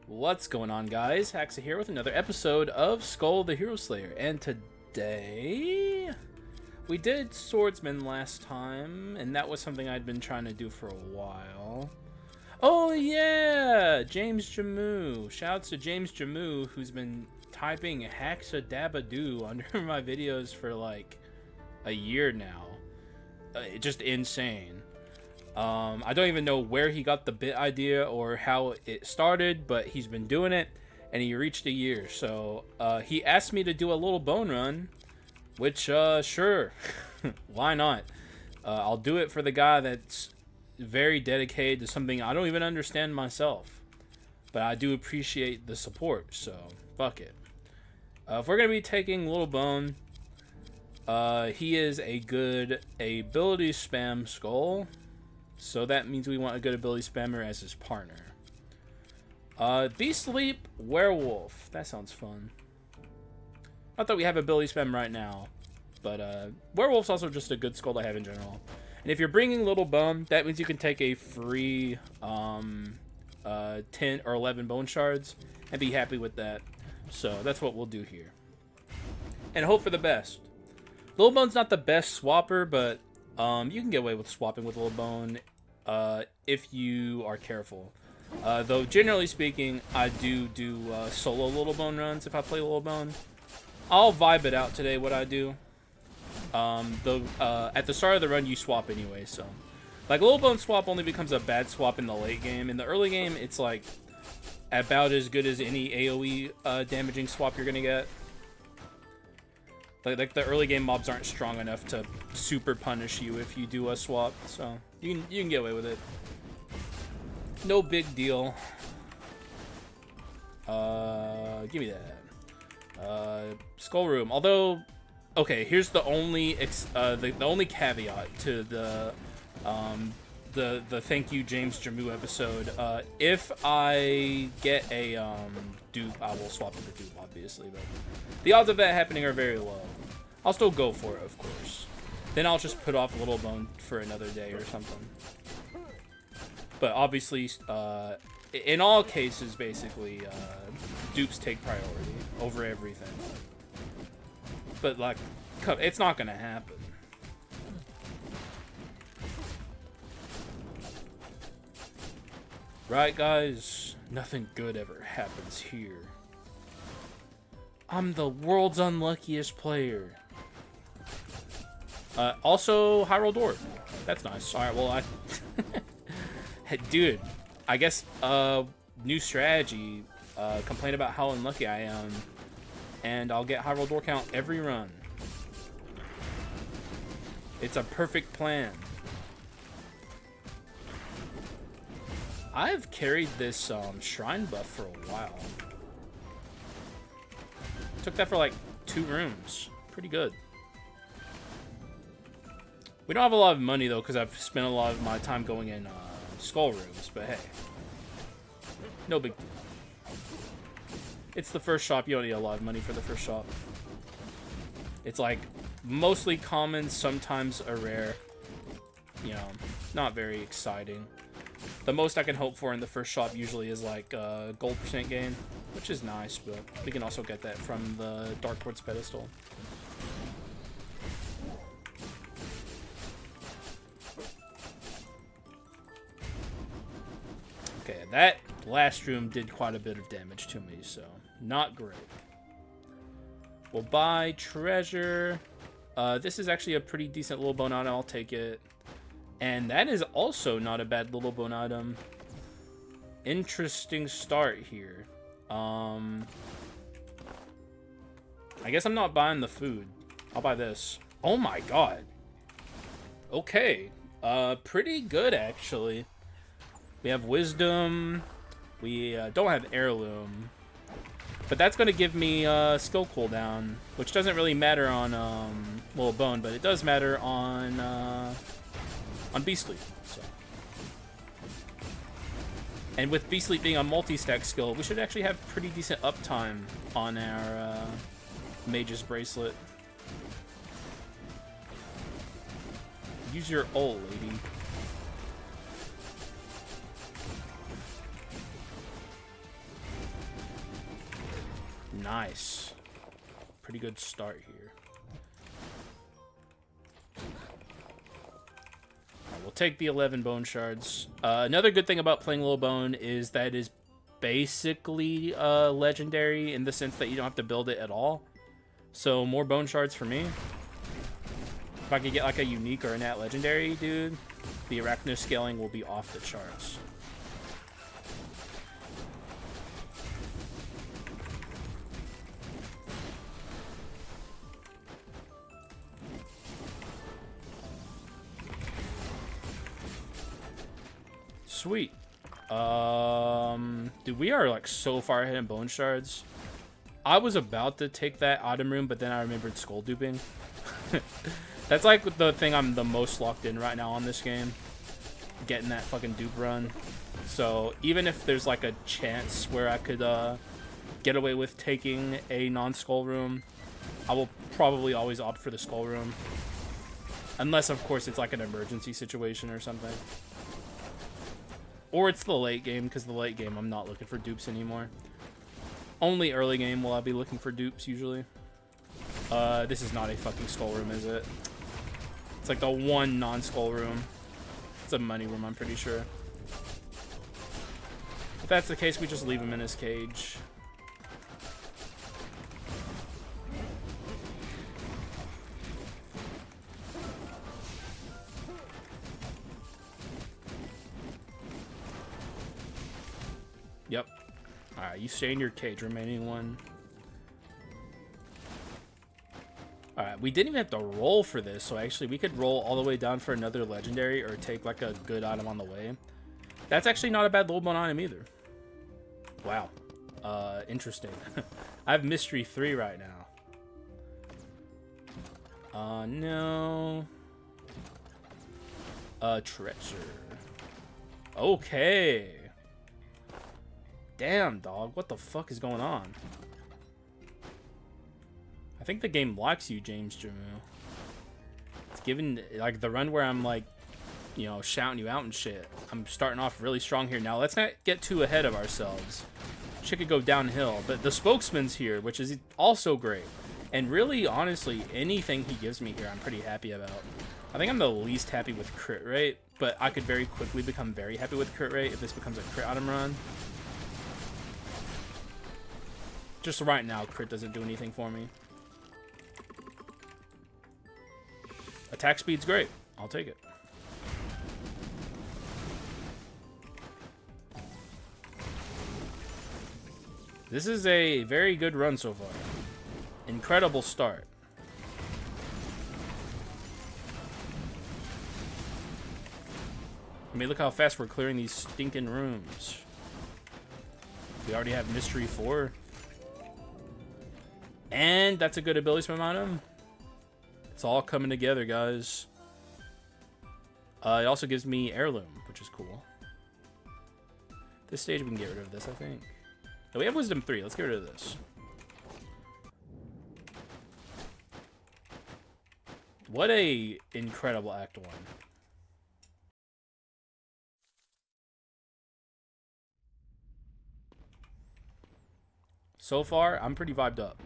What's going on, guys? Haxa here with another episode of Skul the Hero Slayer, and today we did Swordsman last time, and that was something I'd been trying to do for a while. Oh yeah, James Jamu. Shouts to James Jamu, who's been typing Haxa Dabadoo under my videos for like a year now. Just insane. I don't even know where he got the bit idea or how it started, but he's been doing it, and he reached a year. So he asked me to do a little bone run, which sure, why not? I'll do it for the guy that's very dedicated to something I don't even understand myself, but I do appreciate the support. So fuck it. If we're gonna be taking Little Bone, he is a good ability spam Skul. So that means we want a good ability spammer as his partner. Beast Sleep Werewolf. That sounds fun. Not that we have ability spam right now, but Werewolf's also just a good Skul to have in general. And if you're bringing Little Bone, that means you can take a free 10 or 11 bone shards and be happy with that. So that's what we'll do here. And hope for the best. Little Bone's not the best swapper, but you can get away with swapping with Little Bone if you are careful. Though, generally speaking, I do solo Little Bone runs if I play Little Bone. I'll vibe it out today, what I do. Though, at the start of the run, you swap anyway, so. Like, Little Bone swap only becomes a bad swap in the late game. In the early game, it's, like, about as good as any AoE damaging swap you're gonna get. Like the early game mobs aren't strong enough to super punish you if you do a swap, so you can get away with it. No big deal. Give me that. Skull Room. Although, okay, here's the only the only caveat to the thank you James Jamu episode. If I get a dupe, I will swap it to dupe, obviously, but the odds of that happening are very low. I'll still go for it, of course. Then I'll just put off Little Bone for another day or something. But obviously, in all cases, basically, dupes take priority over everything. But, like, it's not gonna happen. Right, guys? Nothing good ever happens here. I'm the world's unluckiest player. Also, high roll door. That's nice. Alright, well, dude, I guess, new strategy. Complain about how unlucky I am, and I'll get high roll door count every run. It's a perfect plan. I've carried this shrine buff for a while. Took that for like 2 rooms. Pretty good. We don't have a lot of money though, because I've spent a lot of my time going in skull rooms, but hey. No big deal. It's the first shop. You don't need a lot of money for the first shop. It's like mostly common, sometimes a rare. You know, not very exciting. The most I can hope for in the first shop usually is like gold % gain, which is nice, but we can also get that from the Dark Quartz pedestal. Okay, that last room did quite a bit of damage to me, so not great. We'll buy treasure. This is actually a pretty decent Little Bone item. I'll take it. And that is also not a bad Little Bone item. Interesting start here. I guess I'm not buying the food. I'll buy this. Oh my god. Okay. Pretty good, actually. We have Wisdom. We don't have Heirloom. But that's going to give me skill cooldown, which doesn't really matter on Little Bone, but it does matter on Beast Sleep. So. And with Beast Sleep being a multi-stack skill, we should actually have pretty decent uptime on our Mage's Bracelet. Use your ult, lady. Nice. Pretty good start here. Alright, we'll take the 11 bone shards. Another good thing about playing low bone is that it is basically legendary in the sense that you don't have to build it at all. So more bone shards for me. If I could get like a unique or a nat legendary, dude, the arachno scaling will be off the charts. Sweet. Dude, we are like so far ahead in bone shards. I was about to take that autumn room, but then I remembered Skul duping. That's like the thing I'm the most locked in right now on this game. Getting that fucking dupe run. So even if there's like a chance where I could get away with taking a non-Skul room, I will probably always opt for the Skul room. Unless, of course, it's like an emergency situation or something. Or it's the late game, because the late game I'm not looking for dupes anymore. Only early game will I be looking for dupes, usually. This is not a fucking Skul room, is it? It's like the one non-Skul room. It's a money room, I'm pretty sure. If that's the case, we just leave him in his cage. Yep. Alright, you stay in your cage, remaining one. Alright, we didn't even have to roll for this, so actually we could roll all the way down for another legendary or take like a good item on the way. That's actually not a bad low bone item either. Wow. Interesting. I have Mystery 3 right now. No. Treasure. Okay. Damn, dog. What the fuck is going on? I think the game likes you, James Jamu. It's given, like, the run where I'm, like, you know, shouting you out and shit. I'm starting off really strong here. Now, let's not get too ahead of ourselves. Shit could go downhill. But the spokesman's here, which is also great. And really, honestly, anything he gives me here, I'm pretty happy about. I think I'm the least happy with crit rate, but I could very quickly become very happy with crit rate if this becomes a crit item run. Just right now, crit doesn't do anything for me. Attack speed's great. I'll take it. This is a very good run so far. Incredible start. I mean, look how fast we're clearing these stinking rooms. We already have Mystery 4. And that's a good ability swim item. It's all coming together, guys. It also gives me Heirloom, which is cool. This stage, we can get rid of this, I think. No, we have Wisdom 3. Let's get rid of this. What a incredible Act 1. So far, I'm pretty vibed up.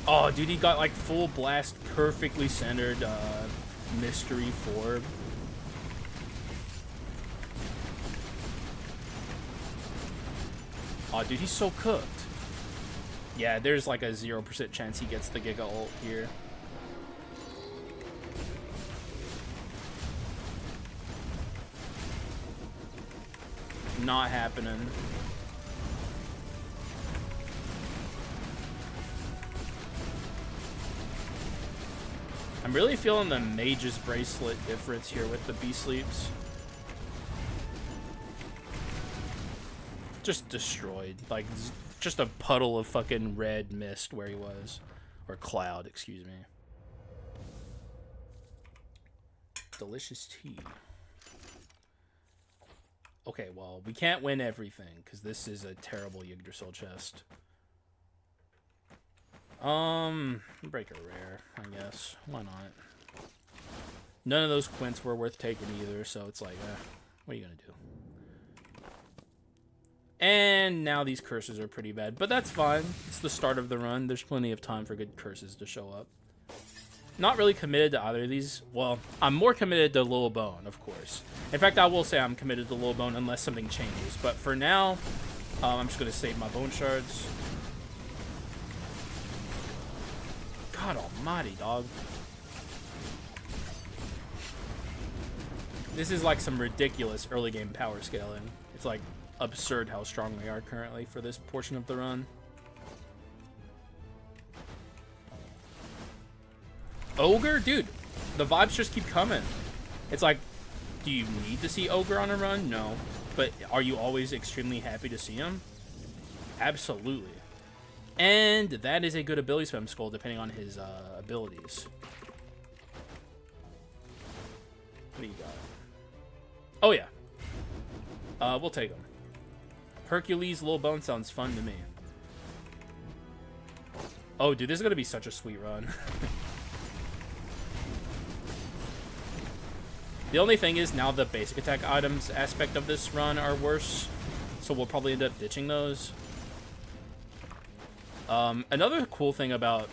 Oh, dude, he got like full blast, perfectly centered Mystery 4. Oh, dude, he's so cooked. Yeah, there's like a 0% chance he gets the Giga ult here. Not happening. I'm really feeling the Mage's Bracelet difference here with the Bee Sleeps. Just destroyed. Like, just a puddle of fucking red mist where he was. Or cloud, excuse me. Delicious tea. Okay, well, we can't win everything, because this is a terrible Yggdrasil chest. Break a rare, I guess. Why not? None of those quints were worth taking either, so it's like, What are you gonna do? And now these curses are pretty bad, but that's fine. It's the start of the run. There's plenty of time for good curses to show up. Not really committed to either of these. Well, I'm more committed to Lil Bone, of course. In fact, I will say I'm committed to Lil Bone unless something changes. But for now, I'm just going to save my bone shards. God almighty, dog. This is like some ridiculous early game power scaling. It's like absurd how strong we are currently for this portion of the run. Ogre? Dude, the vibes just keep coming. It's like, do you need to see Ogre on a run? No. But are you always extremely happy to see him? Absolutely. And that is a good ability spam Skul depending on his abilities. What do you got? Oh yeah. We'll take him. Hercules Lil Bone sounds fun to me. Oh, dude, this is going to be such a sweet run. The only thing is now the basic attack items aspect of this run are worse, so we'll probably end up ditching those. Another cool thing about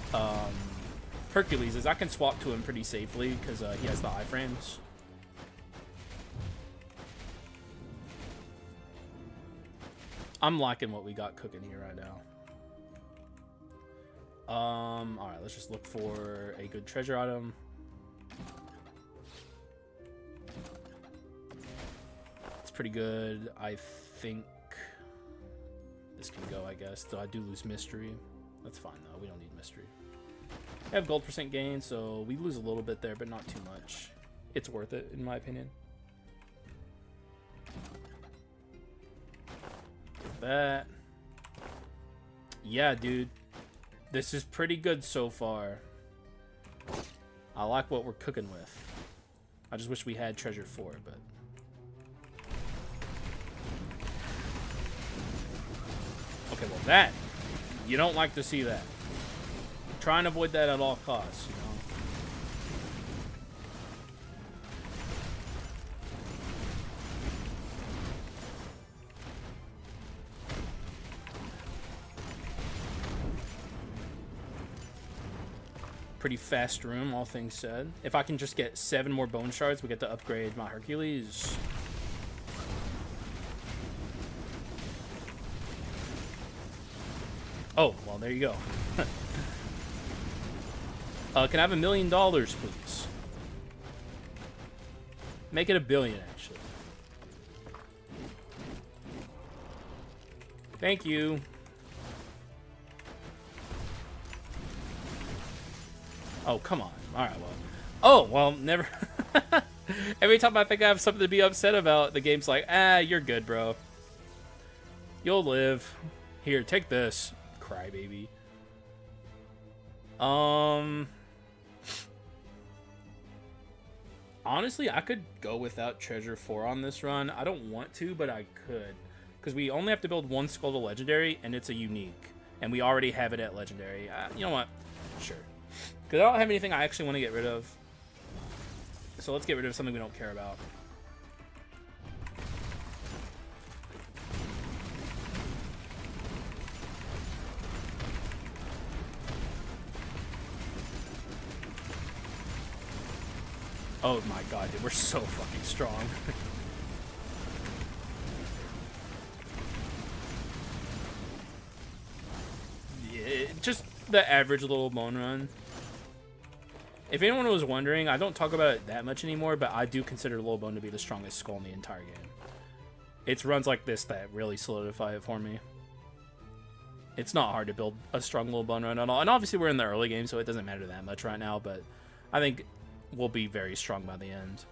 Hercules is I can swap to him pretty safely because he has the iframes. I'm liking what we got cooking here right now. Alright, let's just look for a good treasure item. It's pretty good. I think this can go, I guess. Though I do lose mystery. That's fine, though. We don't need mystery. We have gold % gain, so we lose a little bit there, but not too much. It's worth it, in my opinion. That. Yeah, dude. This is pretty good so far. I like what we're cooking with. I just wish we had treasure 4, but... Okay, well that... You don't like to see that. Try and avoid that at all costs, you know? Pretty fast room, all things said. If I can just get 7 more bone shards, we get to upgrade my Hercules. Oh, well, there you go. Can I have $1 million, please? Make it 1 billion, actually. Thank you. Oh, come on. Alright, well. Oh, well, never... Every time I think I have something to be upset about, the game's like, ah, you're good, bro. You'll live. Here, take this. Crybaby. Honestly, I could go without Treasure 4 on this run. I don't want to, but I could. Because we only have to build 1 Skul to Legendary, and it's a unique. And we already have it at Legendary. You know what? Sure. Because I don't have anything I actually want to get rid of. So let's get rid of something we don't care about. Oh my god, dude, we're so fucking strong. Yeah, just the average little bone run. If anyone was wondering, I don't talk about it that much anymore, but I do consider Lil Bone to be the strongest Skul in the entire game. It's runs like this that really solidify it for me. It's not hard to build a strong Lil Bone run at all. And obviously we're in the early game, so it doesn't matter that much right now, but I think we'll be very strong by the end.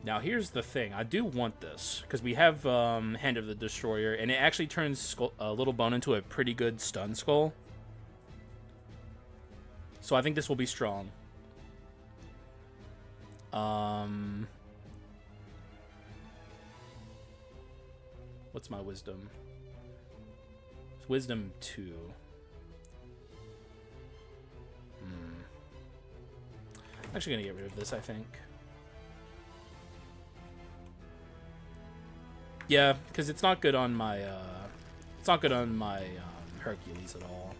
Now here's the thing. I do want this, because we have Hand of the Destroyer, and it actually turns Lil Bone into a pretty good stun Skul. So I think this will be strong. What's my wisdom? It's wisdom 2. I'm actually gonna get rid of this, I think. Yeah, because it's not good on my Hercules at all.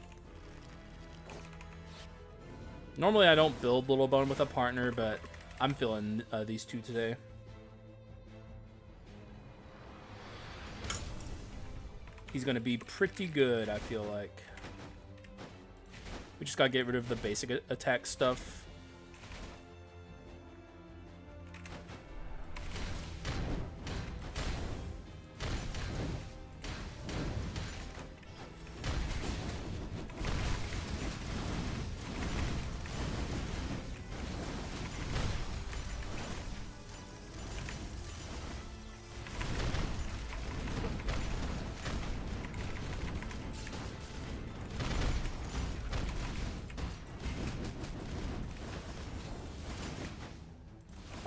Normally I don't build Little Bone with a partner, but I'm feeling these two today. He's gonna be pretty good, I feel like. We just gotta get rid of the basic attack stuff.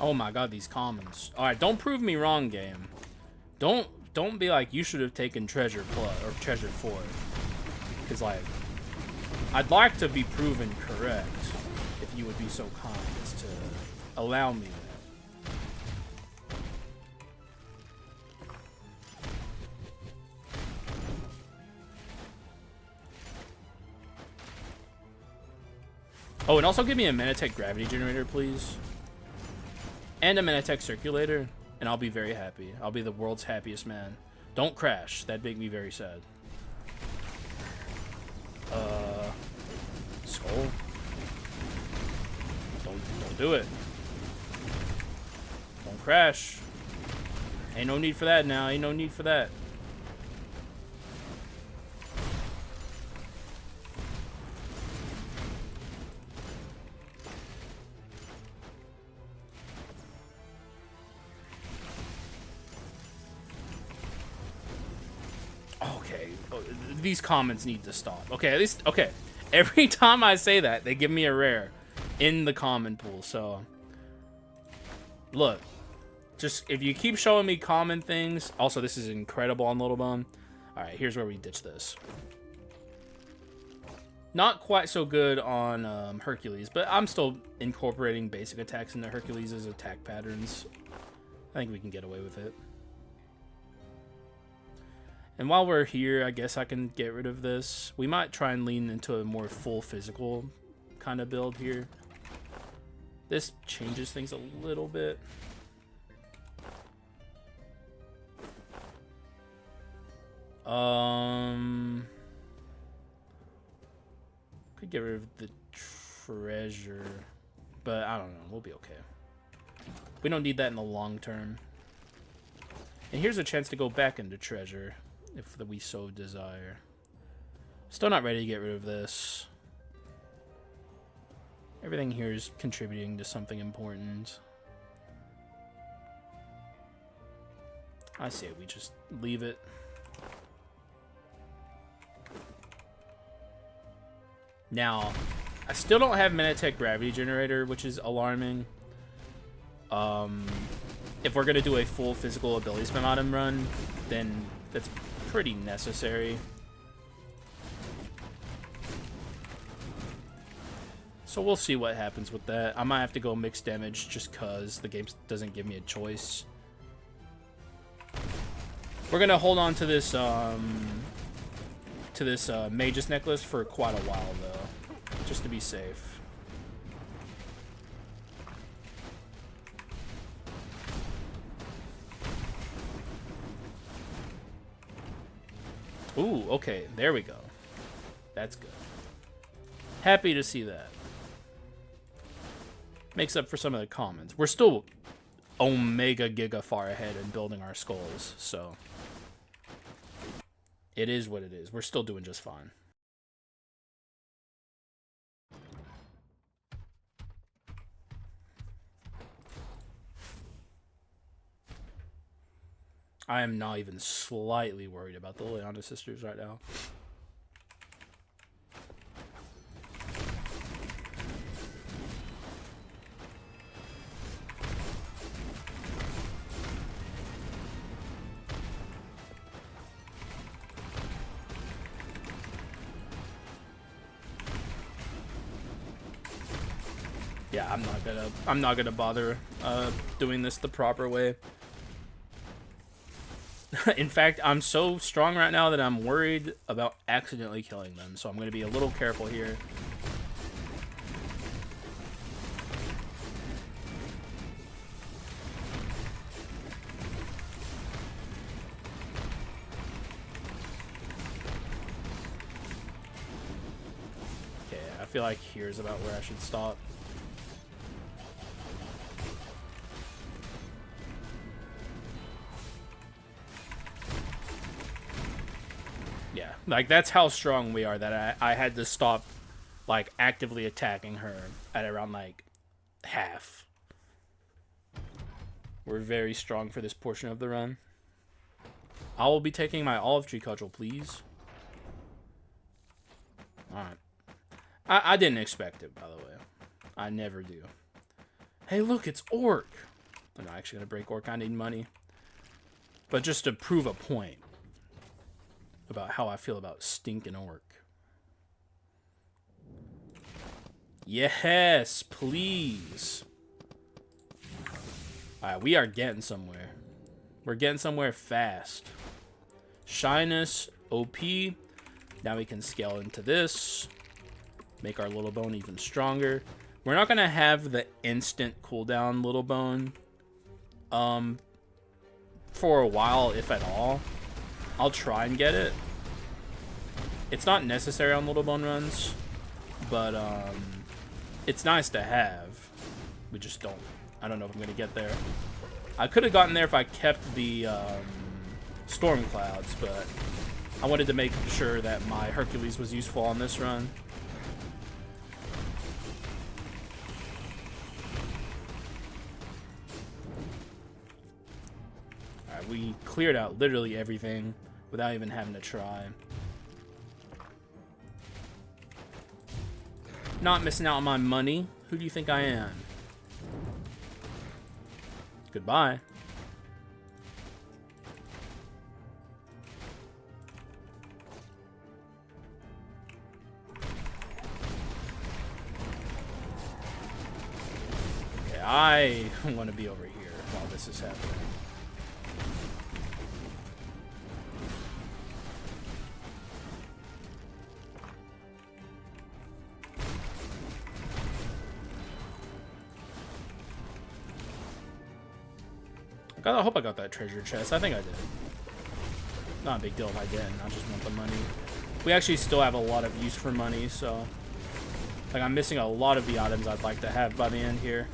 Oh my god, these commons. Alright, don't prove me wrong, game. Don't be like, you should have taken Treasure Plus or Treasure 4. Because, like, I'd like to be proven correct if you would be so kind as to allow me that. Oh, and also give me a Manatech Gravity Generator, please. And a Manatech Circulator, and I'll be very happy. I'll be the world's happiest man. Don't crash. That'd make me very sad. Skull. Don't do it. Don't crash. Ain't no need for that now. Ain't no need for that. Okay, these comments need to stop. Okay, at least, okay. Every time I say that, they give me a rare in the common pool, so. Look, just, if you keep showing me common things. Also, this is incredible on Little Bone. Alright, here's where we ditch this. Not quite so good on Hercules, but I'm still incorporating basic attacks into Hercules' attack patterns. I think we can get away with it. And while we're here, I guess I can get rid of this. We might try and lean into a more full physical kind of build here. This changes things a little bit. Could get rid of the treasure, but I don't know. We'll be okay. We don't need that in the long term. And here's a chance to go back into treasure, if we so desire. Still not ready to get rid of this. Everything here is contributing to something important. I say we just leave it. Now, I still don't have Manatech Gravity Generator, which is alarming. If we're going to do a full physical ability spam item run, then that's pretty necessary. So we'll see what happens with that. I might have to go mixed damage just because the game doesn't give me a choice. We're going to hold on to this Magus necklace for quite a while, though, just to be safe. Ooh, okay, there we go. That's good. Happy to see that. Makes up for some of the commons. We're still omega giga far ahead in building our skulls, so it is what it is. We're still doing just fine. I am not even slightly worried about the Leiana Sisters right now. Yeah, I'm not gonna bother doing this the proper way. In fact, I'm so strong right now that I'm worried about accidentally killing them, so I'm going to be a little careful here. Okay, I feel like here's about where I should stop. Yeah, like that's how strong we are that I had to stop like actively attacking her at around like half. We're very strong for this portion of the run. I will be taking my olive tree cudgel, please. Alright. I didn't expect it, by the way. I never do. Hey, look, it's Orc. I'm not actually going to break Orc. I need money. But just to prove a point about how I feel about stinking Orc. Yes, please. Alright, we are getting somewhere. We're getting somewhere fast. Shyness, OP. Now we can scale into this. Make our little bone even stronger. We're not going to have the instant cooldown little bone for a while, if at all. I'll try and get it. It's not necessary on little bone runs, but it's nice to have. We just don't. I don't know if I'm going to get there. I could have gotten there if I kept the storm clouds, but I wanted to make sure that my Hercules was useful on this run. Alright, we cleared out literally everything without even having to try. Not missing out on my money. Who do you think I am? Goodbye. Okay, I want to be over here while this is happening. I hope I got that treasure chest. I think I did. Not a big deal if I didn't. I just want the money. We actually still have a lot of use for money, so... Like, I'm missing a lot of the items I'd like to have by the end here.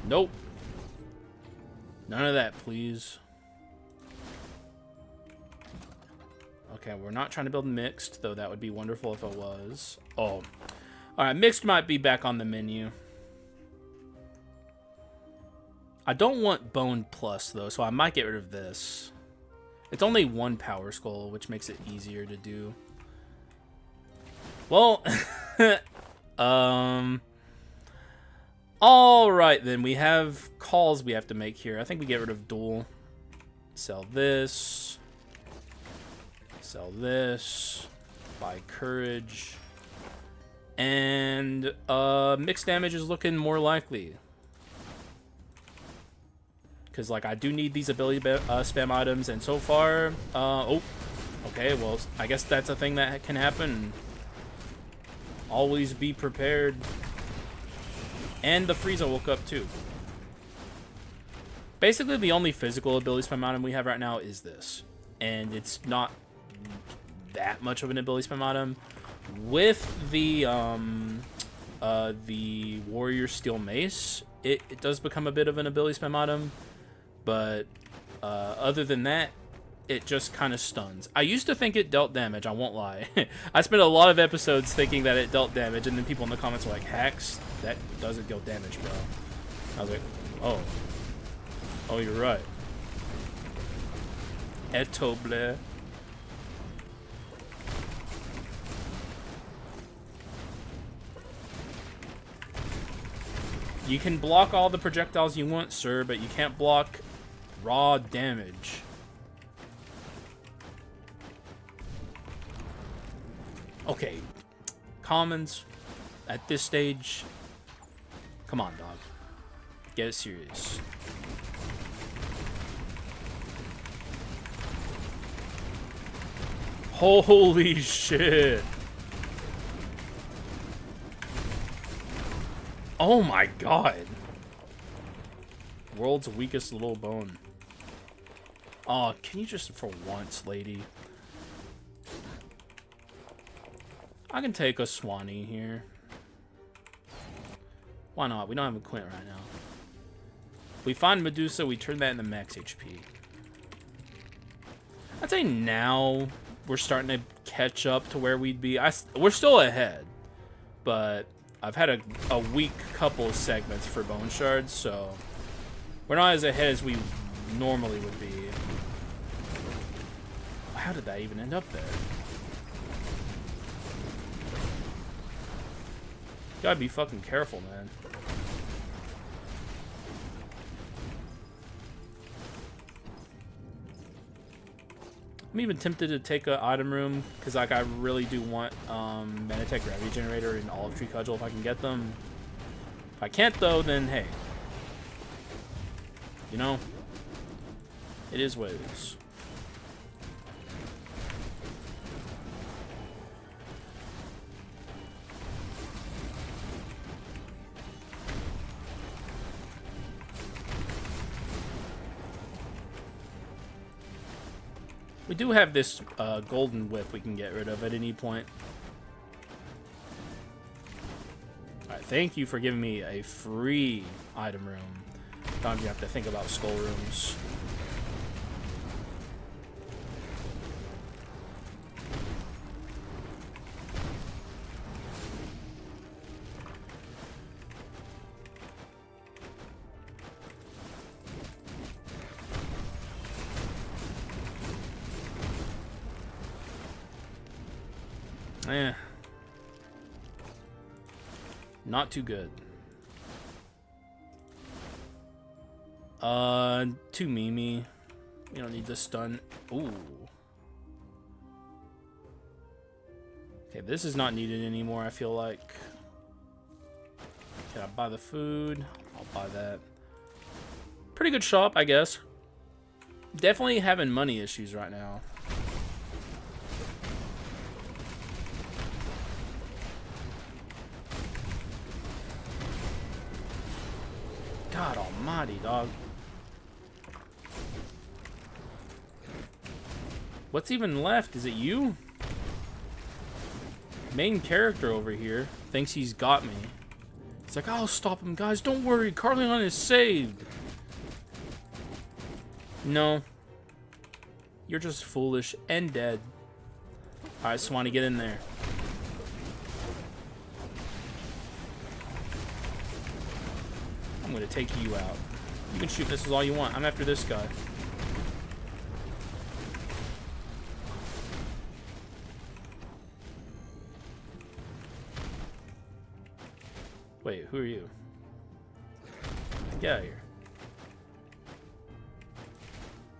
Nope. None of that, please. Okay, we're not trying to build mixed, though that would be wonderful if it was. Oh. Alright, mixed might be back on the menu. I don't want bone plus, though, so I might get rid of this. It's only one power skull, which makes it easier to do. Well, Alright, then. We have calls we have to make here. I think we get rid of duel. Sell this. Sell this. Buy courage. And mixed damage is looking more likely. Because, like, I do need these ability spam items. And so far... oh. Okay, well, I guess that's a thing that can happen. Always be prepared. And the Frieza woke up too. Basically, the only physical ability spam item we have right now is this. And it's not that much of an ability spam item. With the Warrior Steel Mace, it does become a bit of an ability spam item. But other than that, it just kind of stuns. I used to think it dealt damage, I won't lie. I spent a lot of episodes thinking that it dealt damage, and then people in the comments were like, Hax, that doesn't deal damage, bro. I was like, oh. Oh, you're right. Etoble. You can block all the projectiles you want, sir, but you can't block raw damage. Okay. Commons, at this stage... Come on, dog. Get it serious. Holy shit. Oh my god. World's weakest little bone. Oh, can you just for once, lady? I can take a Swanee here. Why not? We don't have a Quint right now. If we find Medusa, we turn that into max HP. I'd say now we're starting to catch up to where we'd be. We're still ahead, but I've had a weak couple of segments for Bone Shards, so we're not as ahead as we normally would be. How did that even end up there? Gotta be fucking careful, man. I'm even tempted to take an item room, because like I really do want Manatech Gravity Generator and Olive Tree Cudgel if I can get them. If I can't though, then hey. You know? It is what it is. We do have this golden whip we can get rid of at any point. Alright, thank you for giving me a free item room. Don't you have to think about skull rooms. Eh. Not too good. Too memey. You don't need the stun. Ooh. Okay, this is not needed anymore, I feel like. Can I buy the food? I'll buy that. Pretty good shop, I guess. Definitely having money issues right now. God almighty, dog. What's even left? Is it you? Main character over here thinks he's got me. He's like, I'll stop him, guys. Don't worry. Carleon is saved. No. You're just foolish and dead. Alright, Swanee, get in there. I'm gonna take you out. You can shoot missiles all you want. I'm after this guy. Wait, who are you? Get out of here.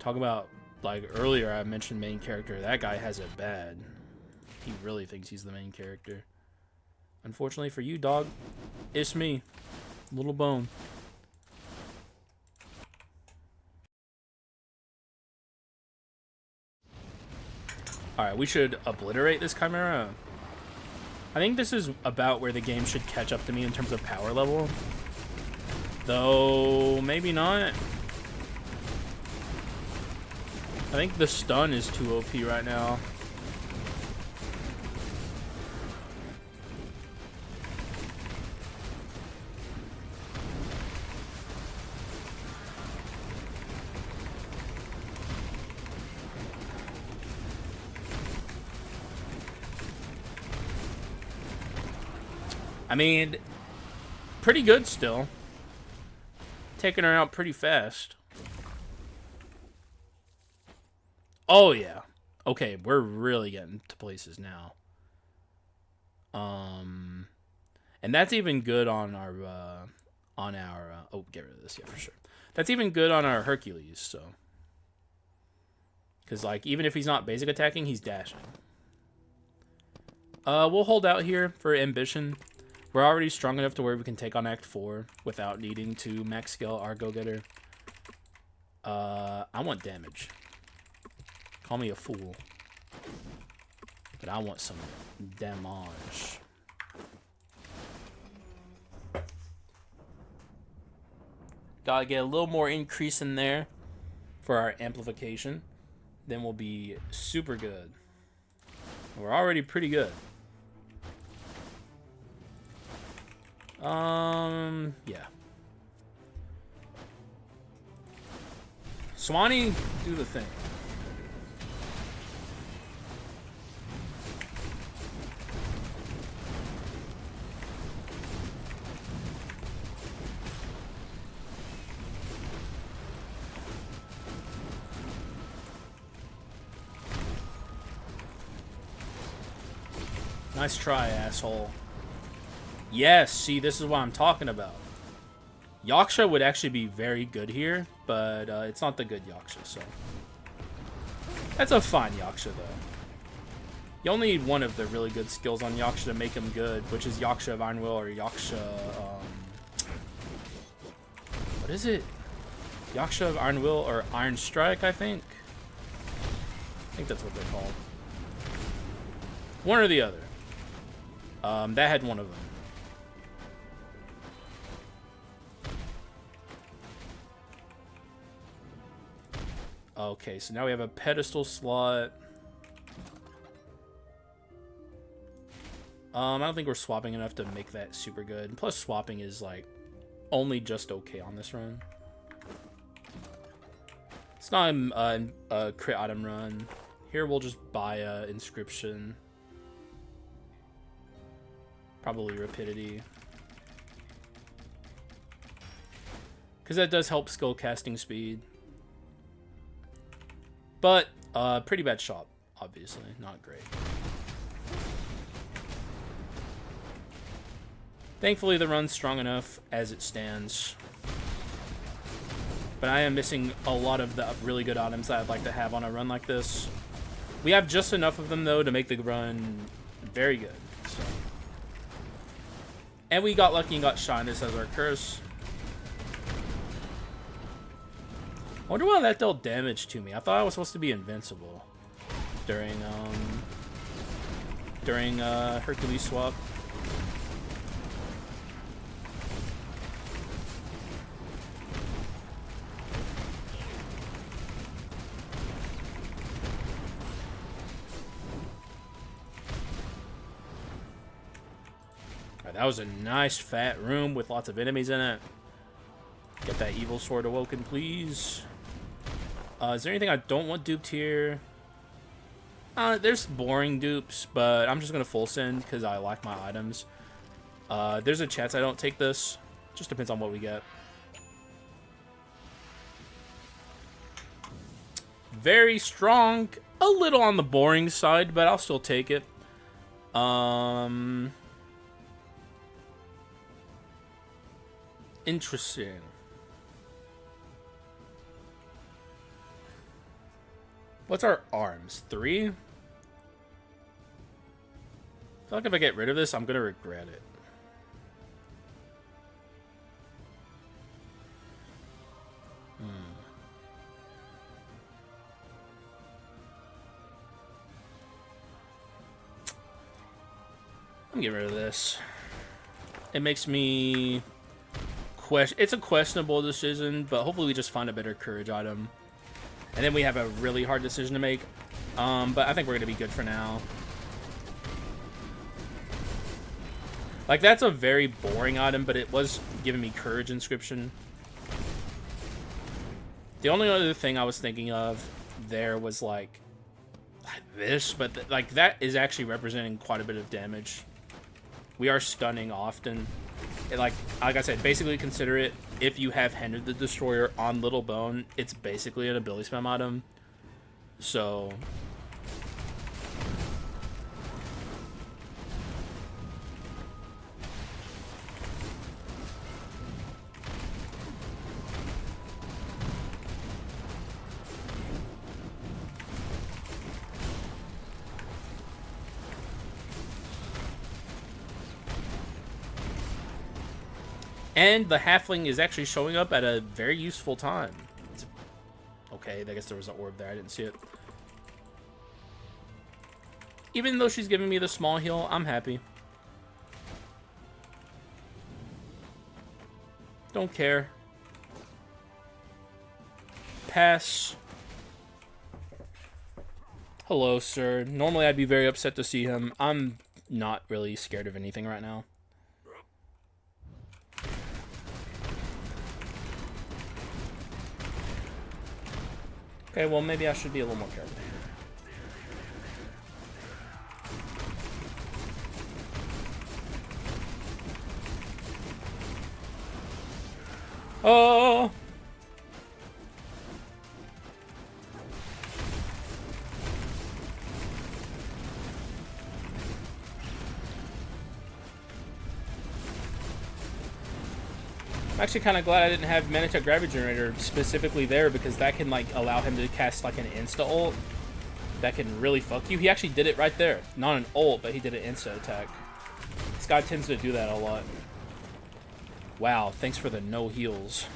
Talk about, like, earlier I mentioned main character. That guy has it bad. He really thinks he's the main character. Unfortunately for you, dog, it's me. Little Bone. Alright, we should obliterate this Chimera. I think this is about where the game should catch up to me in terms of power level. Though, maybe not. I think the stun is too OP right now. I mean, pretty good still. Taking her out pretty fast. Oh, yeah. Okay, we're really getting to places now. And that's even good on our on our... oh, get rid of this. Yeah, for sure. That's even good on our Hercules, so... Because, like, even if he's not basic attacking, he's dashing. We'll hold out here for ambition. We're already strong enough to where we can take on Act 4 without needing to max scale our go-getter. I want damage. Call me a fool. But I want some damage. Gotta get a little more increase in there for our amplification. Then we'll be super good. We're already pretty good. Yeah. Swanee, do the thing. Nice try, asshole. Yes, see, this is what I'm talking about. Yaksha would actually be very good here, but it's not the good Yaksha, so... That's a fine Yaksha, though. You only need one of the really good skills on Yaksha to make him good, which is Yaksha of Iron Will or Yaksha... what is it? Yaksha of Iron Will or Iron Strike, I think? I think that's what they're called. One or the other. That had one of them. Okay, so now we have a pedestal slot. I don't think we're swapping enough to make that super good. Plus, swapping is, like, only just okay on this run. It's not a crit item run. Here, we'll just buy a inscription. Probably rapidity. Because that does help skill casting speed. But, pretty bad shot, obviously. Not great. Thankfully, the run's strong enough as it stands. But I am missing a lot of the really good items that I'd like to have on a run like this. We have just enough of them, though, to make the run very good. So. And we got lucky and got Shyness as our curse. I wonder why that dealt damage to me. I thought I was supposed to be invincible during Hercules swap. Alright, that was a nice fat room with lots of enemies in it. Get that evil sword awoken, please. Is there anything I don't want duped here? There's boring dupes, but I'm just going to full send because I like my items. There's a chance I don't take this. Just depends on what we get. Very strong. A little on the boring side, but I'll still take it. Interesting. What's our arms? 3? I feel like if I get rid of this, I'm going to regret it. I'm getting rid of this. It makes me question. It's a questionable decision, but hopefully we just find a better courage item. And then we have a really hard decision to make. But I think we're going to be good for now. Like, that's a very boring item, but it was giving me courage inscription. The only other thing I was thinking of there was, like this, but, like, that is actually representing quite a bit of damage. We are stunning often. And like I said, basically consider it, if you have Hindered the Destroyer on Little Bone, it's basically an ability spam item. So... And the halfling is actually showing up at a very useful time. Okay, I guess there was an orb there. I didn't see it. Even though she's giving me the small heal, I'm happy. Don't care. Pass. Hello, sir. Normally I'd be very upset to see him. I'm not really scared of anything right now. Okay, well, maybe I should be a little more careful. Oh! I'm actually kind of glad I didn't have Manatech Gravity Generator specifically there, because that can, like, allow him to cast, like, an insta-ult that can really fuck you. He actually did it right there. Not an ult, but he did an insta-attack. This guy tends to do that a lot. Wow, thanks for the no heals.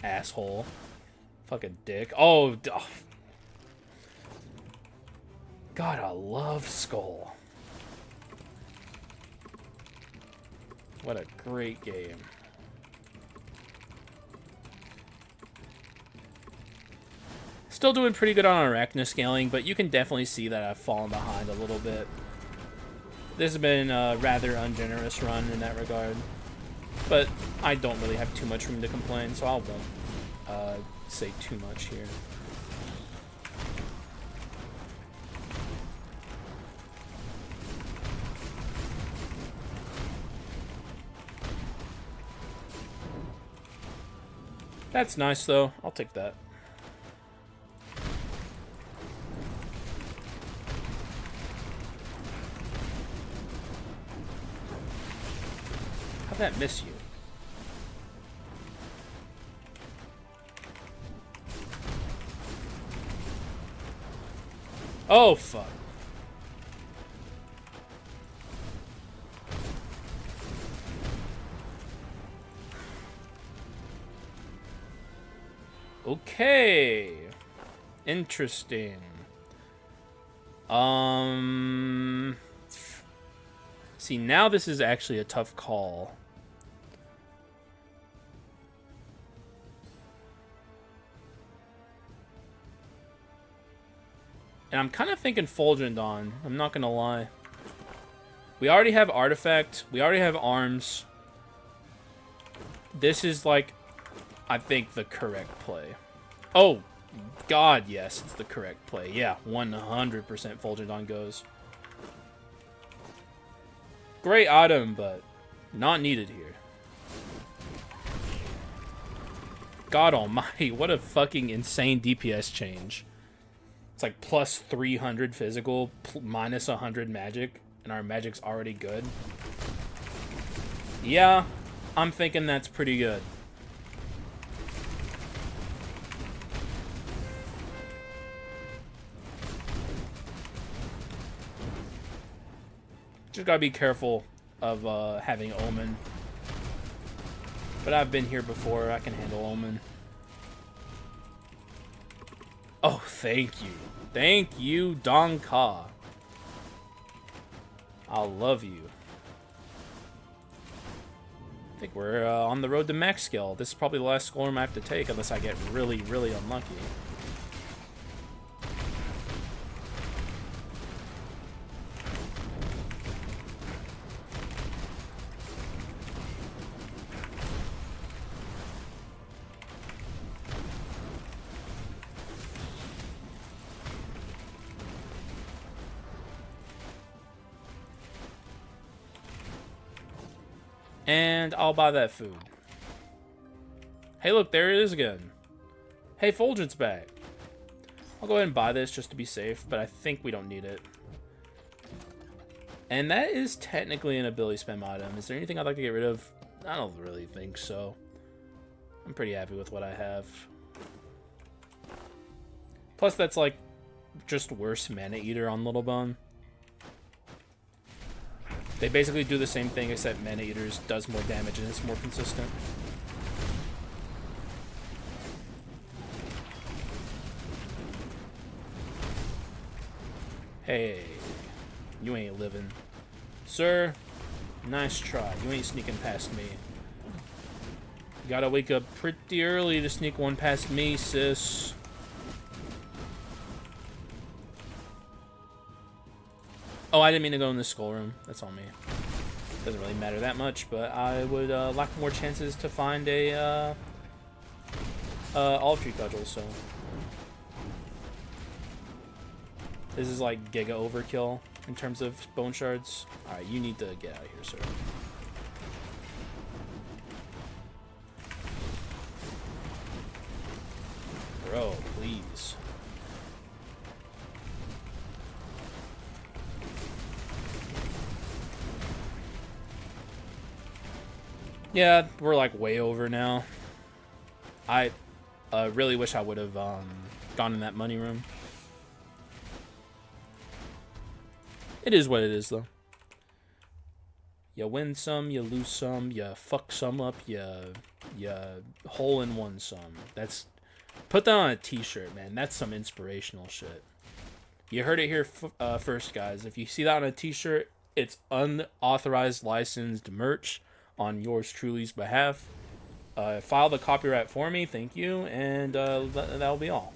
Asshole. Fucking dick. Oh, God, I love Skul. What a great game. Still doing pretty good on Arachna scaling, but you can definitely see that I've fallen behind a little bit. This has been a rather ungenerous run in that regard. But I don't really have too much room to complain, so I won't say too much here. That's nice, though. I'll take that. How'd that miss you? Oh, fuck. Okay. Interesting. See, now this is actually a tough call. And I'm kind of thinking Fulgent on. I'm not gonna lie. We already have Artifact. We already have Arms. This is, like, I think the correct play. Oh, God, yes, it's the correct play. Yeah, 100% Fulgent on goes. Great item, but not needed here. God almighty, what a fucking insane DPS change. It's like plus 300 physical, minus 100 magic, and our magic's already good. Yeah, I'm thinking that's pretty good. Just gotta be careful of having Omen. But I've been here before, I can handle Omen. Oh, thank you. Thank you, Don Ka. I'll love you. I think we're on the road to max skill. This is probably the last Skull I have to take, unless I get really, really unlucky. And I'll buy that food. Hey, look, there it is again. Hey, Fulgent's back. I'll go ahead and buy this just to be safe, but I think we don't need it. And that is technically an ability spam item. Is there anything I'd like to get rid of? I don't really think so. I'm pretty happy with what I have. Plus, that's like just worse Mana Eater on Little Bone. They basically do the same thing, except Mana Eaters does more damage and it's more consistent. Hey, you ain't living. Sir, nice try. You ain't sneaking past me. You gotta wake up pretty early to sneak one past me, sis. Oh, I didn't mean to go in the skull room. That's on me. Doesn't really matter that much, but I would lack more chances to find a olive tree cudgel, so. This is like giga overkill in terms of bone shards. Alright, you need to get out of here, sir. Bro, please. Yeah, we're like way over now. I really wish I would have gone in that money room. It is what it is, though. You win some, you lose some, you fuck some up, you hole in one some. That's, put that on a t-shirt, man. That's some inspirational shit. You heard it here first, guys. If you see that on a t-shirt, it's unauthorized licensed merch on yours truly's behalf. File the copyright for me, thank you, and that'll be all.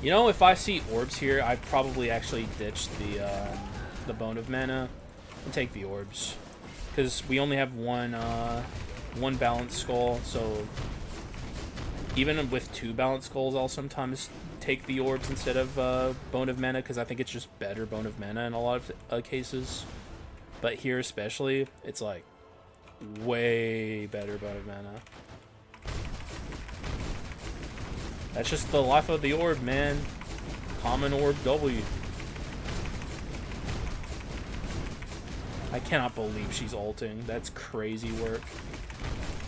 You know, if I see orbs here, I'd probably actually ditch the Bone of Mana and take the orbs, because we only have one balanced skull. So even with two balanced skulls, I'll sometimes take the orbs instead of Bone of Mana, because I think it's just better Bone of Mana in a lot of cases. But here especially, it's like way better Bone of Mana. That's just the life of the orb, man. Common orb W. I cannot believe she's ulting. That's crazy work.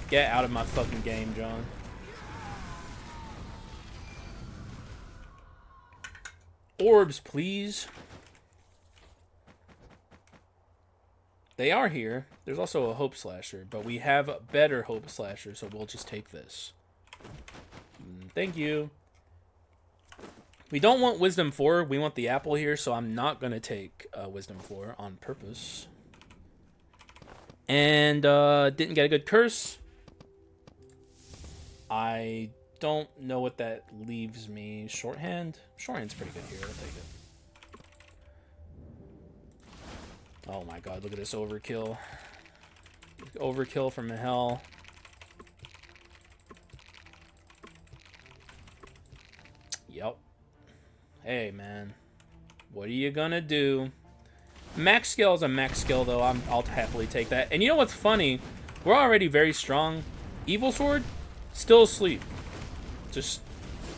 Get out of my fucking game, John. Orbs, please. They are here. There's also a Hope Slasher, but we have a better Hope Slasher, so we'll just take this. Thank you. We don't want Wisdom 4. We want the apple here, so I'm not going to take Wisdom 4 on purpose. And didn't get a good curse. I don't know what that leaves me. Shorthand? Shorthand's pretty good here. I'll take it. Oh my god, look at this overkill. Overkill from hell. Yep. Hey, man. What are you gonna do? Max skill is a max skill, though. I'll happily take that. And you know what's funny? We're already very strong. Evil Sword, still asleep. Just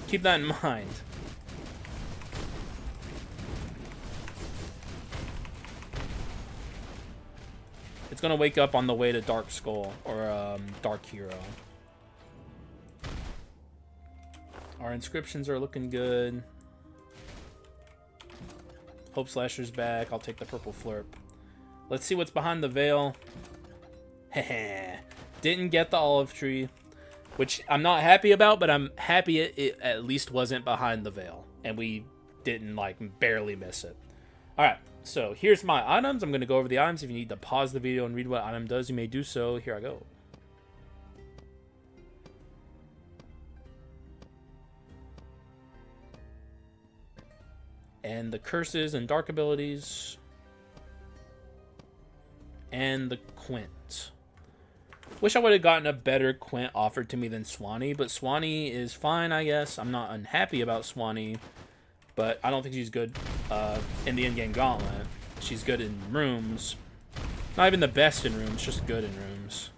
keep that in mind. It's gonna wake up on the way to Dark Skull, or Dark Hero. Our inscriptions are looking good. Hope Slasher's back. I'll take the purple flurp. Let's see what's behind the veil. Heh. Didn't get the olive tree, which I'm not happy about, but I'm happy it at least wasn't behind the veil, and we didn't, like, barely miss it. Alright, so here's my items. I'm going to go over the items. If you need to pause the video and read what item does, you may do so. Here I go. And the curses and dark abilities. And the Quint. Wish I would have gotten a better Quint offered to me than Swanee, but Swanee is fine, I guess. I'm not unhappy about Swanee, but I don't think she's good in the in-game gauntlet. She's good in rooms. Not even the best in rooms, just good in rooms.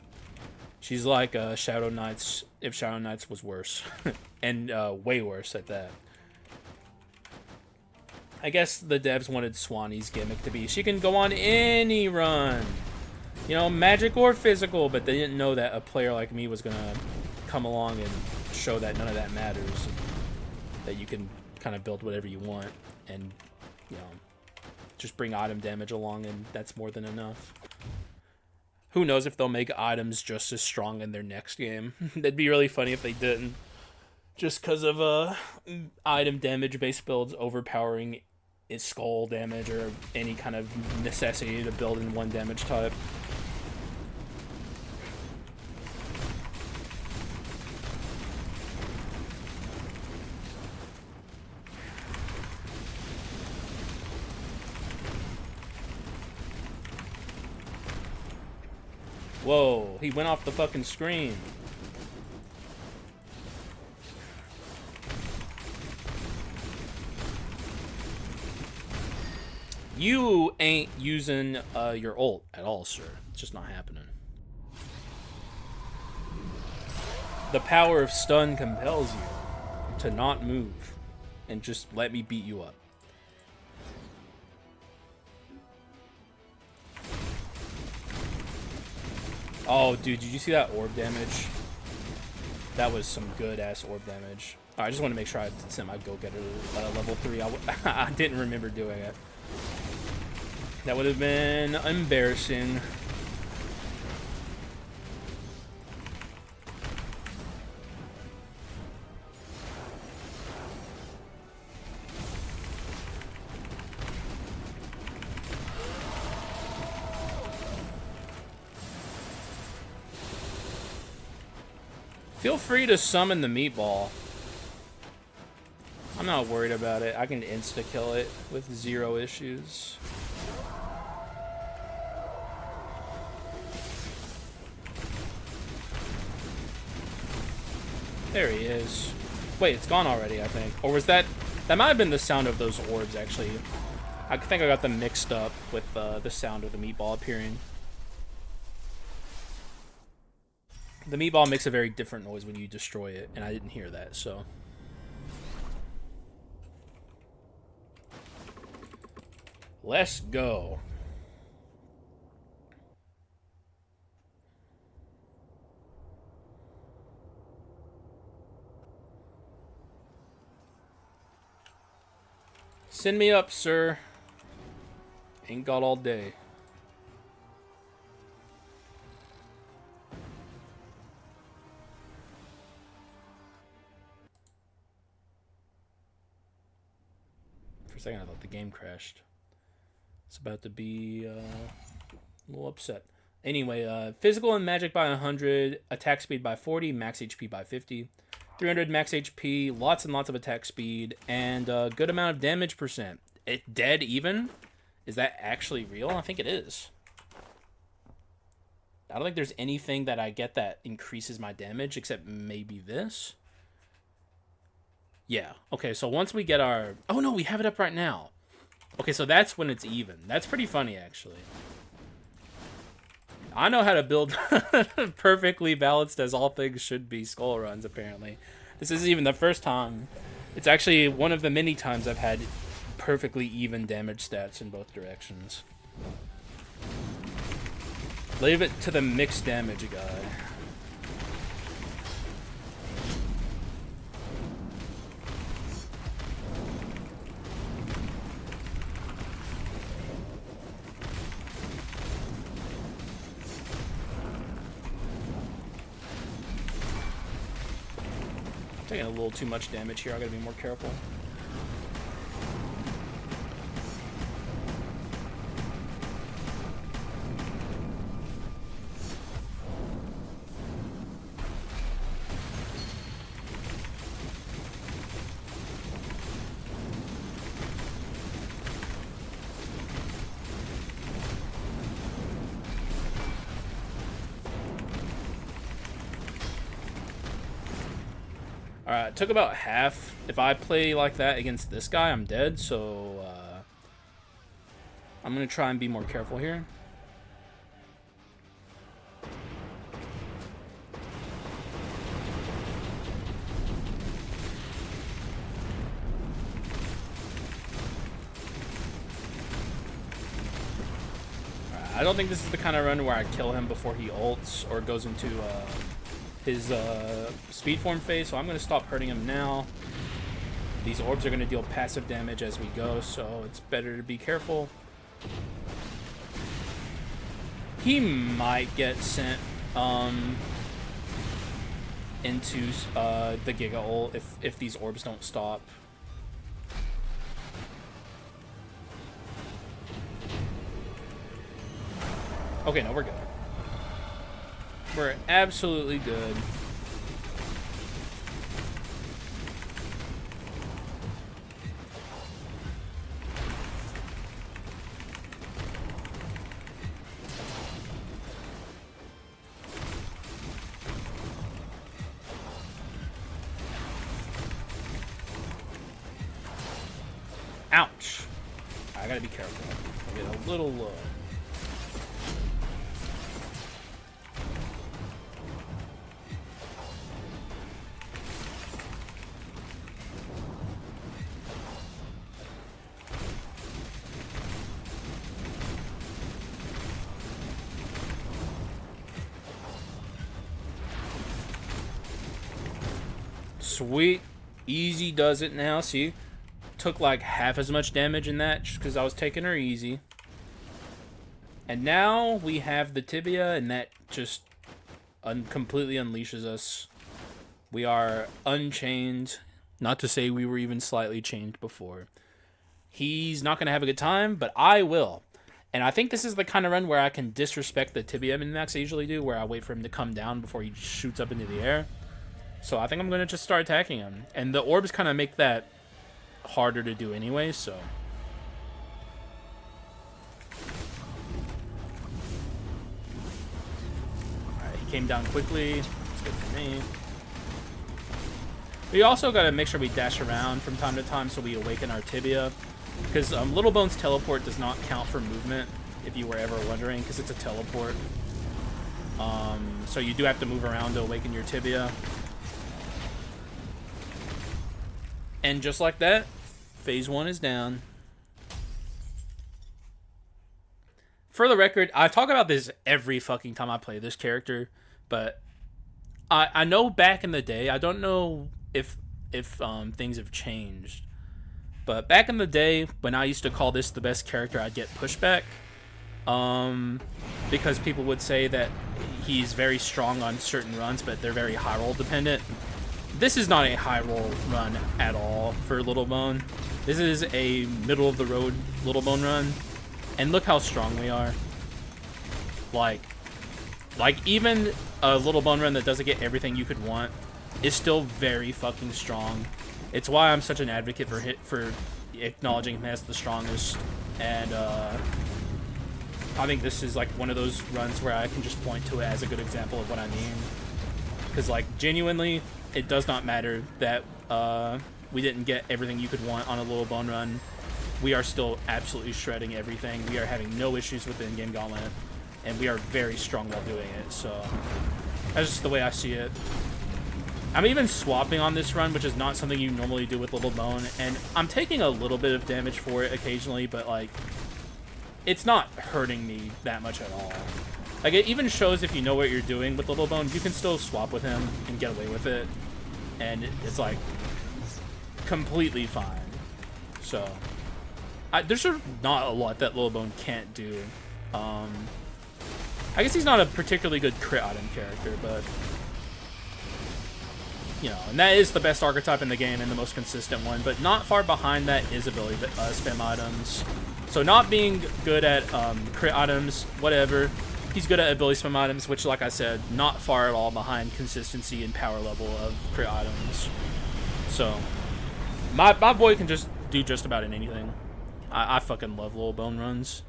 She's like Shadow Knights, if Shadow Knights was worse. And way worse at that. I guess the devs wanted Swanee's gimmick to be she can go on any run. You know, magic or physical, but they didn't know that a player like me was gonna come along and show that none of that matters. That you can kind of build whatever you want and, you know, just bring item damage along, and that's more than enough. Who knows if they'll make items just as strong in their next game. That'd be really funny if they didn't. Just because of item damage-based builds overpowering its skull damage or any kind of necessity to build in one damage type. Whoa, he went off the fucking screen. You ain't using your ult at all, sir. It's just not happening. The power of stun compels you to not move and just let me beat you up. Oh, dude, did you see that orb damage? That was some good-ass orb damage. Oh, I just want to make sure I sent my go-getter level 3. I didn't remember doing it. That would have been embarrassing. Feel free to summon the meatball. I'm not worried about it. I can insta-kill it with 0 issues. There he is. Wait, it's gone already, I think. Or was that... That might have been the sound of those orbs, actually. I think I got them mixed up with the sound of the meatball appearing. The meatball makes a very different noise when you destroy it, and I didn't hear that, so... Let's go. Send me up, sir. Ain't got all day. For a second, I thought the game crashed. It's about to be a little upset. Anyway, physical and magic by 100, attack speed by 40, max HP by 50, 300 max HP, lots and lots of attack speed, and a good amount of damage percent. It dead even? Is that actually real? I think it is. I don't think there's anything that I get that increases my damage except maybe this. Yeah. Okay, so once we get our... Oh, no, we have it up right now. Okay, so that's when it's even. That's pretty funny, actually. I know how to build perfectly balanced as all things should be skull runs, apparently. This isn't even the first time. It's actually one of the many times I've had perfectly even damage stats in both directions. Leave it to the mixed damage guy. Taking a little too much damage here. I gotta be more careful. Alright, it took about half. If I play like that against this guy, I'm dead, so I'm going to try and be more careful here. I don't think this is the kind of run where I kill him before he ults or goes into his speed form phase, so I'm going to stop hurting him now. These orbs are going to deal passive damage as we go, so it's better to be careful. He might get sent into the Giga ult if these orbs don't stop. Okay, no, we're good. We're absolutely good. Ouch. I gotta be careful. I get a little low. Sweet. Easy does it now. See? Took like half as much damage in that just because I was taking her easy. And now we have the tibia, and that just completely unleashes us. We are unchained. Not to say we were even slightly chained before. He's not going to have a good time, but I will. And I think this is the kind of run where I can disrespect the tibia min-max I usually do, where I wait for him to come down before he shoots up into the air. So I think I'm going to just start attacking him. And the orbs kind of make that harder to do anyway, so. Alright, he came down quickly. It's good for me. We also got to make sure we dash around from time to time so we awaken our tibia. Because Little Bone's teleport does not count for movement, if you were ever wondering, because it's a teleport. So you do have to move around to awaken your tibia. And just like that, phase 1 is down. For the record, I talk about this every fucking time I play this character, but I know back in the day, I don't know if things have changed, but back in the day when I used to call this the best character, I'd get pushback, because people would say that he's very strong on certain runs, but they're very high roll dependent. This is not a high roll run at all for Little Bone. This is a middle of the road Little Bone run. And look how strong we are. Like even a Little Bone run that doesn't get everything you could want is still very fucking strong. It's why I'm such an advocate for acknowledging him as the strongest. And I think this is like one of those runs where I can just point to it as a good example of what I mean. Because like genuinely, it does not matter that we didn't get everything you could want on a Little Bone run. We are still absolutely shredding everything. We are having no issues with the in-game gauntlet, and we are very strong while doing it. So that's just the way I see it. I'm even swapping on this run, which is not something you normally do with Little Bone, and I'm taking a little bit of damage for it occasionally, but like it's not hurting me that much at all. Like, it even shows if you know what you're doing with Little Bone, you can still swap with him and get away with it. And it's, like, completely fine. So, there's not a lot that Little Bone can't do. I guess he's not a particularly good crit item character, but, you know, and that is the best archetype in the game and the most consistent one. But not far behind that is ability spam items. So not being good at crit items, whatever. He's good at ability spam items, which, like I said, not far at all behind consistency and power level of crit items. So, my boy can just do just about anything. I fucking love Little Bone runs.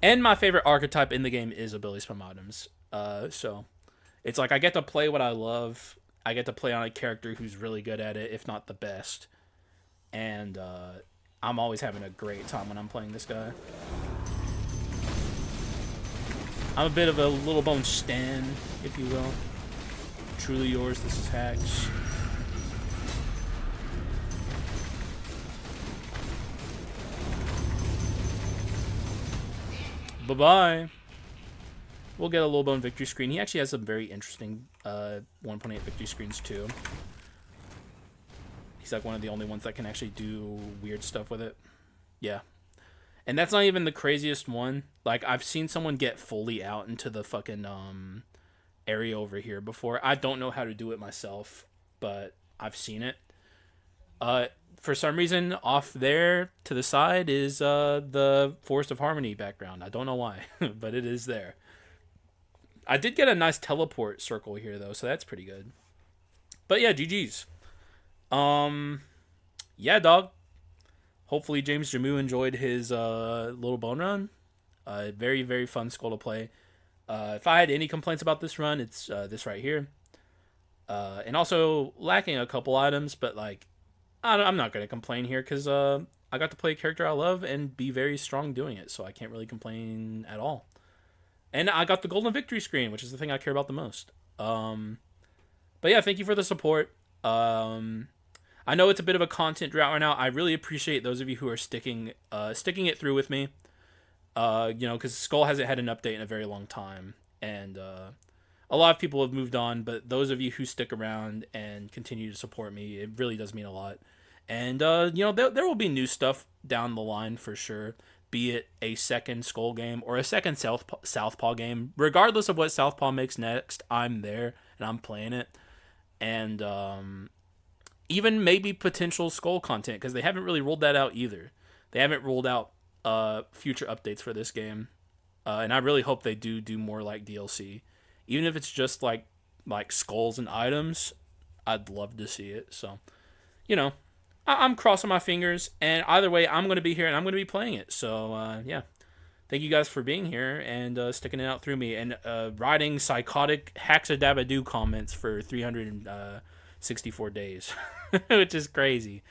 And my favorite archetype in the game is ability spam items. So, it's like I get to play what I love. I get to play on a character who's really good at it, if not the best. And I'm always having a great time when I'm playing this guy. I'm a bit of a Little Bone stan, if you will. Truly yours, this is Hax. Bye-bye. we'll get a little bone victory screen. He actually has some very interesting 1.8 victory screens too. He's like one of the only ones that can actually do weird stuff with it. Yeah. And that's not even the craziest one. Like, I've seen someone get fully out into the fucking area over here before. I don't know how to do it myself, but I've seen it. For some reason, off there to the side is the Forest of Harmony background. I don't know why, but it is there. I did get a nice teleport circle here, though, so that's pretty good. But yeah, GG's. Yeah, dog. Hopefully James Jamu enjoyed his little bone run. Very, very fun Skul to play. If I had any complaints about this run, it's this right here. And also lacking a couple items, but like, I'm not going to complain here because I got to play a character I love and be very strong doing it, so I can't really complain at all. And I got the golden victory screen, which is the thing I care about the most. But yeah, thank you for the support. I know it's a bit of a content drought right now. I really appreciate those of you who are sticking it through with me. Because Skul hasn't had an update in a very long time, and a lot of people have moved on. But those of you who stick around and continue to support me, it really does mean a lot. And there will be new stuff down the line for sure. Be it a second Skul game or a second Southpaw game, regardless of what Southpaw makes next, I'm there and I'm playing it. And even maybe potential Skul content, because they haven't really rolled that out either. They haven't rolled out future updates for this game, and I really hope they do more like DLC, even if it's just like skulls and items. I'd love to see it. So, I'm crossing my fingers, and either way, I'm going to be here and I'm going to be playing it. So yeah, thank you guys for being here and sticking it out through me and writing psychotic Haxa comments for 364 days, which is crazy.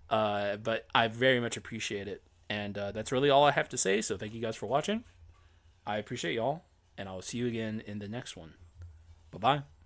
But I very much appreciate it. And that's really all I have to say. So thank you guys for watching. I appreciate y'all. And I'll see you again in the next one. Bye-bye.